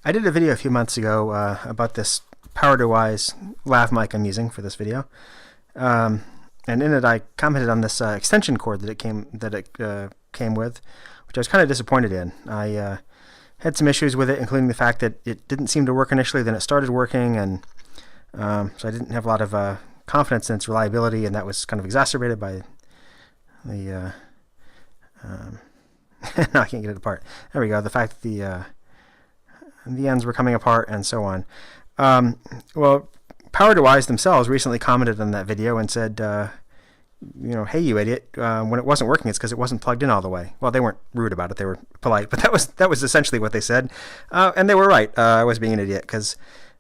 I did a video a few months ago about this PowerDeWise Lav mic I'm using for this video, and in it I commented on this extension cord that it came with, which I was kind of disappointed in. I had some issues with it, including the fact that it didn't seem to work initially, then it started working, and so I didn't have a lot of confidence in its reliability, and that was kind of exacerbated by the now I can't get it apart. There we go. The fact that the ends were coming apart and so on. Well, PowerDeWise themselves recently commented on that video and said, hey, you idiot, when it wasn't working, it's because it wasn't plugged in all the way. Well, they weren't rude about it. They were polite, but that was essentially what they said. And they were right. I was being an idiot because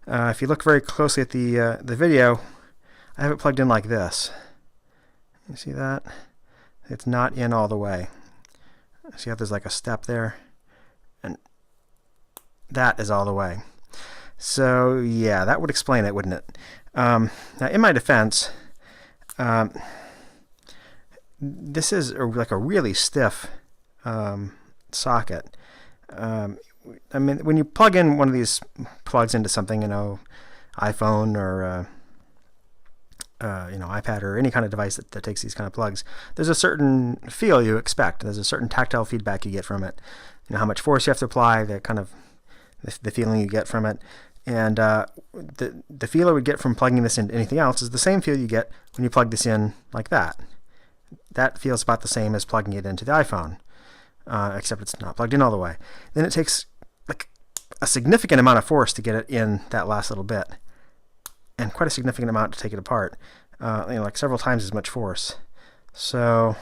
if you look very closely at the video, I have it plugged in like this. You see that? It's not in all the way. See how there's like a step there? And that is all the way. So yeah, that would explain it, wouldn't it? Now, in my defense, this is like a really stiff socket. I mean, when you plug in one of these plugs into something, iPhone or iPad or any kind of device that takes these kind of plugs, there's a certain feel you expect. There's a certain tactile feedback you get from it. How much force you have to apply, the feeling you get from it. And the feel I would get from plugging this into anything else is the same feel you get when you plug this in like that. That feels about the same as plugging it into the iPhone, except it's not plugged in all the way. Then it takes like a significant amount of force to get it in that last little bit, and quite a significant amount to take it apart, like several times as much force. So,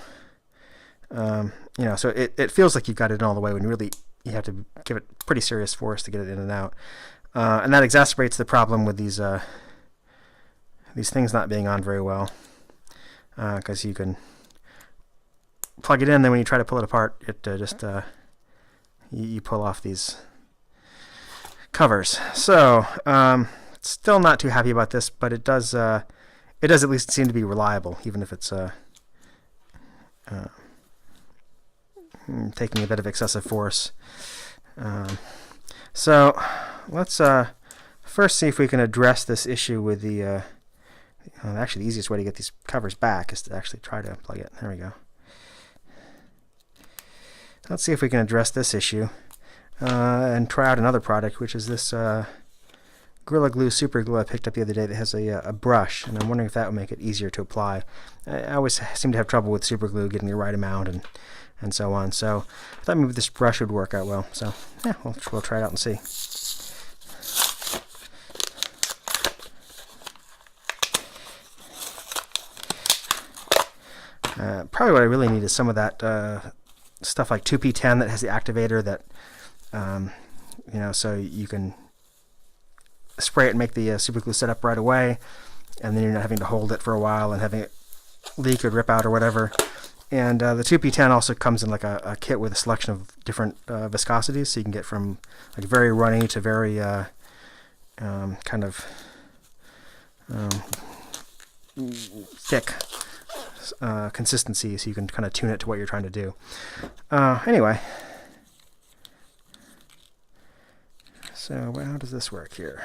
so it feels like you've got it in all the way when you have to give it pretty serious force to get it in and out. And that exacerbates the problem with these things not being on very well, because you can plug it in, then when you try to pull it apart, it you pull off these covers. So still not too happy about this, but it does at least seem to be reliable, even if it's taking a bit of excessive force. So let's first see if we can address this issue with the actually the easiest way to get these covers back is to actually try to plug it. There we go. Let's see if we can address this issue and try out another product, which is this Gorilla Glue Super Glue I picked up the other day that has a brush, and I'm wondering if that would make it easier to apply. I always seem to have trouble with super glue getting the right amount and so on. So I thought maybe this brush would work out well. So yeah, we'll try it out and see. Probably what I really need is some of that stuff like 2P10 that has the activator that, so you can spray it and make the super glue set up right away, and then you're not having to hold it for a while and having it leak or rip out or whatever. And the 2P10 also comes in like a kit with a selection of different viscosities, so you can get from like very runny to very kind of thick consistency, so you can kind of tune it to what you're trying to do. Anyway, so how does this work here?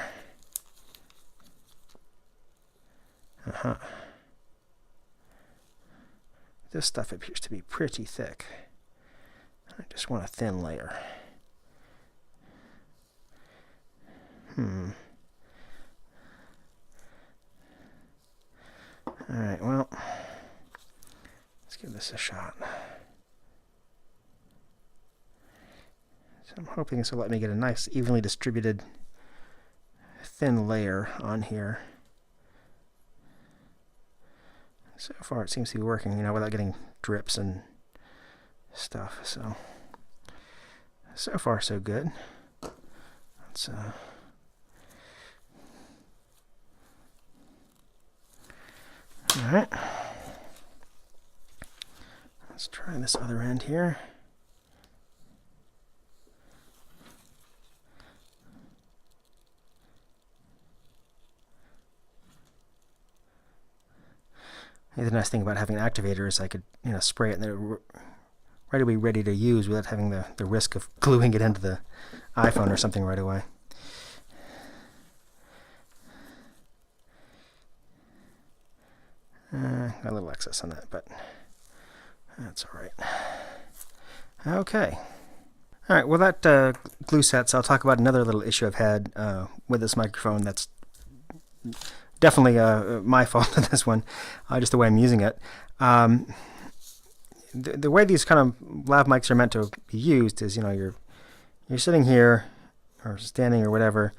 This stuff appears to be pretty thick. I just want a thin layer. Alright, well, let's give this a shot. So I'm hoping this will let me get a nice, evenly distributed, thin layer on here. So far it seems to be working, without getting drips and stuff. So far so good. Let's alright. Let's try this other end here. The nice thing about having an activator is I could, spray it and then right away ready to use without having the risk of gluing it into the iPhone or something right away. got a little excess on that, but that's all right. Okay. All right, well, that glue sets. I'll talk about another little issue I've had with this microphone that's definitely my fault in this one, just the way I'm using it. The way these kind of lav mics are meant to be used is, you're sitting here or standing or whatever,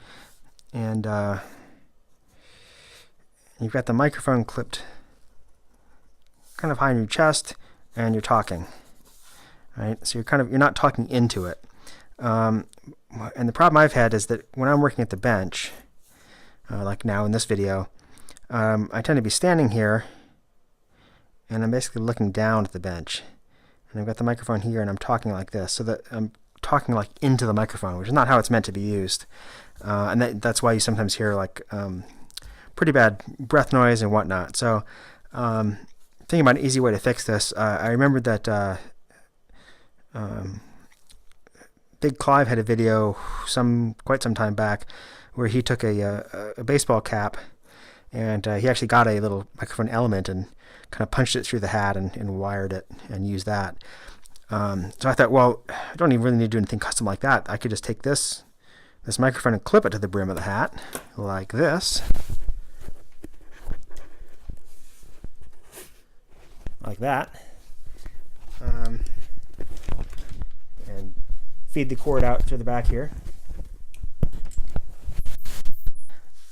and you've got the microphone clipped kind of high in your chest, and you're talking. Right, so you're not talking into it. And the problem I've had is that when I'm working at the bench, like now in this video, I tend to be standing here, and I'm basically looking down at the bench, and I've got the microphone here, and I'm talking like this, so that I'm talking like into the microphone, which is not how it's meant to be used. And that's why you sometimes hear like pretty bad breath noise and whatnot. So thinking about an easy way to fix this, I remembered that Big Clive had a video quite some time back where he took a baseball cap, and he actually got a little microphone element and kind of punched it through the hat and wired it and used that. So I thought, well, I don't even really need to do anything custom like that. I could just take this microphone and clip it to the brim of the hat like this, like that. And feed the cord out through the back here,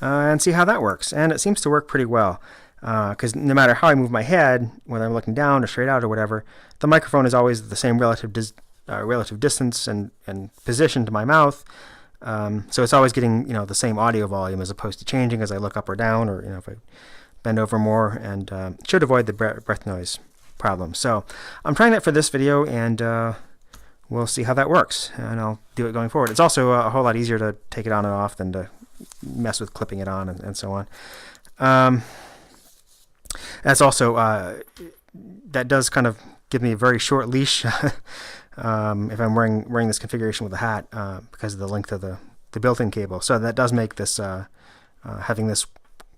and see how that works. And it seems to work pretty well, because no matter how I move my head, whether I'm looking down or straight out or whatever, the microphone is always the same relative distance and position to my mouth. So it's always getting the same audio volume, as opposed to changing as I look up or down, or if I bend over more, and should avoid the breath noise problem. So I'm trying that for this video, and we'll see how that works, and I'll do it going forward. It's also a whole lot easier to take it on and off than to mess with clipping it on and so on. That's also, that does kind of give me a very short leash if I'm wearing this configuration with a hat, because of the length of the built-in cable. So that does make this, having this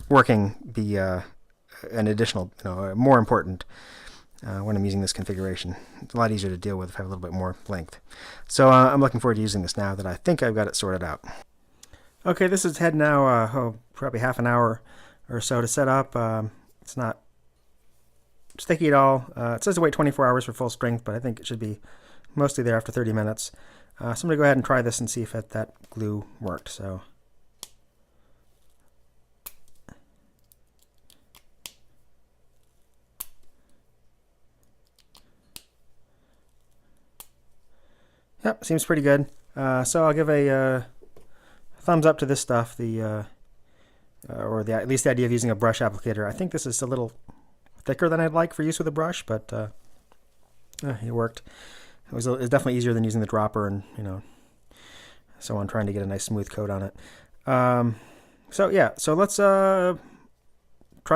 working be an additional, more important when I'm using this configuration. It's a lot easier to deal with if I have a little bit more length. So I'm looking forward to using this now that I think I've got it sorted out. Okay, this has had now probably half an hour or so to set up. It's not sticky at all. It says to wait 24 hours for full strength, but I think it should be mostly there after 30 minutes. So I'm going to go ahead and try this and see if that glue worked. So yep, seems pretty good. So I'll give a thumbs up to this stuff, at least the idea of using a brush applicator. I think this is a little thicker than I'd like for use with a brush, but it worked. It was definitely easier than using the dropper and so on, trying to get a nice smooth coat on it. So yeah, so let's try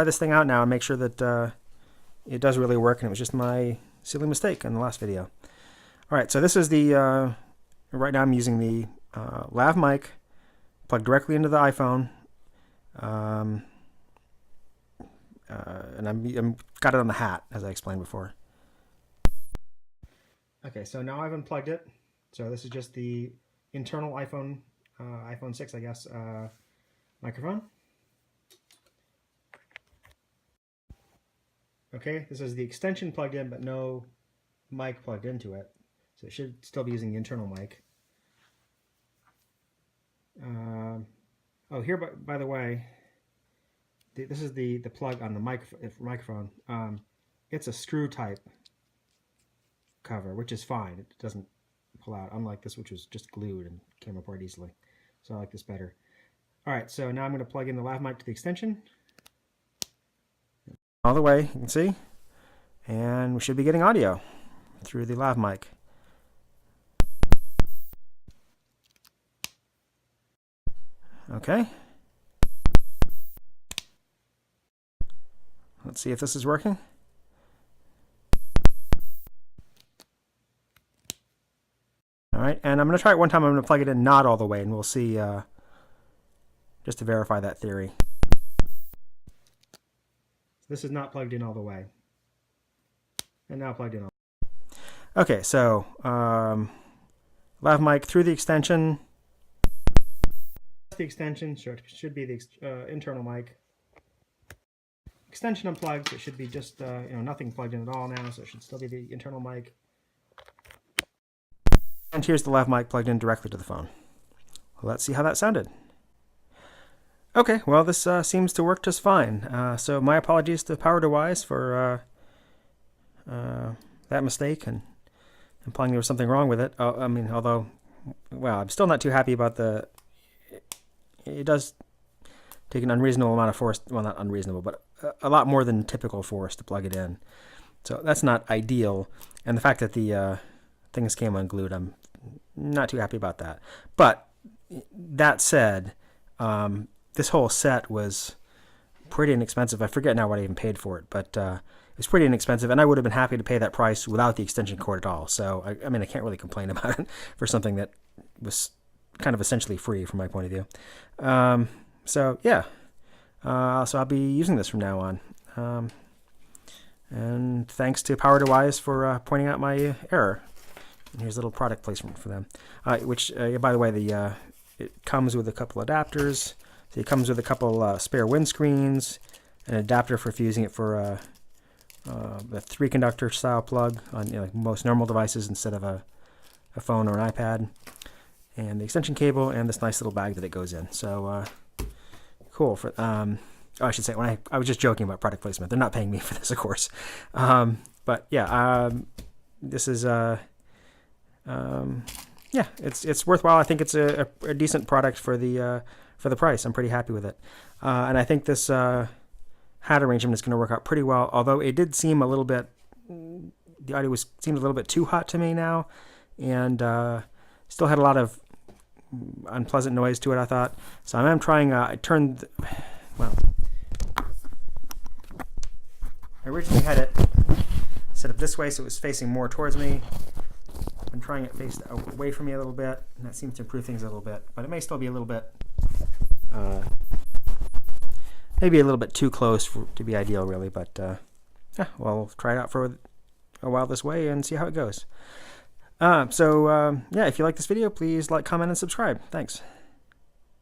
this thing out now and make sure that it does really work, and it was just my silly mistake in the last video. All right, so this is the, right now I'm using the lav mic plugged directly into the iPhone, and I'm got it on the hat, as I explained before. Okay, so now I've unplugged it. So this is just the internal iPhone 6, I guess, microphone. Okay, this is the extension plugged in, but no mic plugged into it. So it should still be using the internal mic. Oh, here, by the way, this is the plug on the microphone. It's a screw type cover, which is fine. It doesn't pull out, unlike this, which was just glued and came apart easily. So I like this better. All right, so now I'm going to plug in the lav mic to the extension. All the way, you can see. And we should be getting audio through the lav mic. Okay. Let's see if this is working. All right, and I'm going to try it one time. I'm going to plug it in not all the way, and we'll see, just to verify that theory. This is not plugged in all the way. And now plugged in all the way. Okay, so lav mic through the extension. The extension, sure, it should be the internal mic. Extension unplugged, so it should be just nothing plugged in at all now, so it should still be the internal mic. And here's the lav mic plugged in directly to the phone. Well, let's see how that sounded. Okay, well, this seems to work just fine. So my apologies to PowerDeWise for that mistake and implying there was something wrong with it. I mean, although, well, I'm still not too happy about it does take an unreasonable amount of force, well, not unreasonable, but a lot more than typical force to plug it in. So that's not ideal. And the fact that the things came unglued, I'm not too happy about that. But that said, this whole set was pretty inexpensive. I forget now what I even paid for it, but it was pretty inexpensive, and I would have been happy to pay that price without the extension cord at all. So, I mean, I can't really complain about it for something that was kind of essentially free from my point of view. So, yeah. So I'll be using this from now on. And thanks to PowerDeWise for pointing out my error. And here's a little product placement for them. Which, by the way, it comes with a couple adapters. So it comes with a couple spare windscreens, an adapter for fusing it for the 3-conductor style plug on like most normal devices instead of a phone or an iPad, and the extension cable, and this nice little bag that it goes in. So cool. For I should say, when I was just joking about product placement. They're not paying me for this, of course. But yeah, this is yeah, it's worthwhile. I think it's a decent product for the price. I'm pretty happy with it, and I think this hat arrangement is going to work out pretty well. Although it did seem a little bit, the audio seemed a little bit too hot to me now, and still had a lot of unpleasant noise to it, I thought. So I am trying. I originally had it set up this way so it was facing more towards me. I'm trying it faced away from me a little bit, and that seems to improve things a little bit. But it may still be a little bit, maybe a little bit too close to be ideal, really. But yeah, we'll try it out for a while this way and see how it goes. Yeah, if you like this video, please like, comment, and subscribe. Thanks.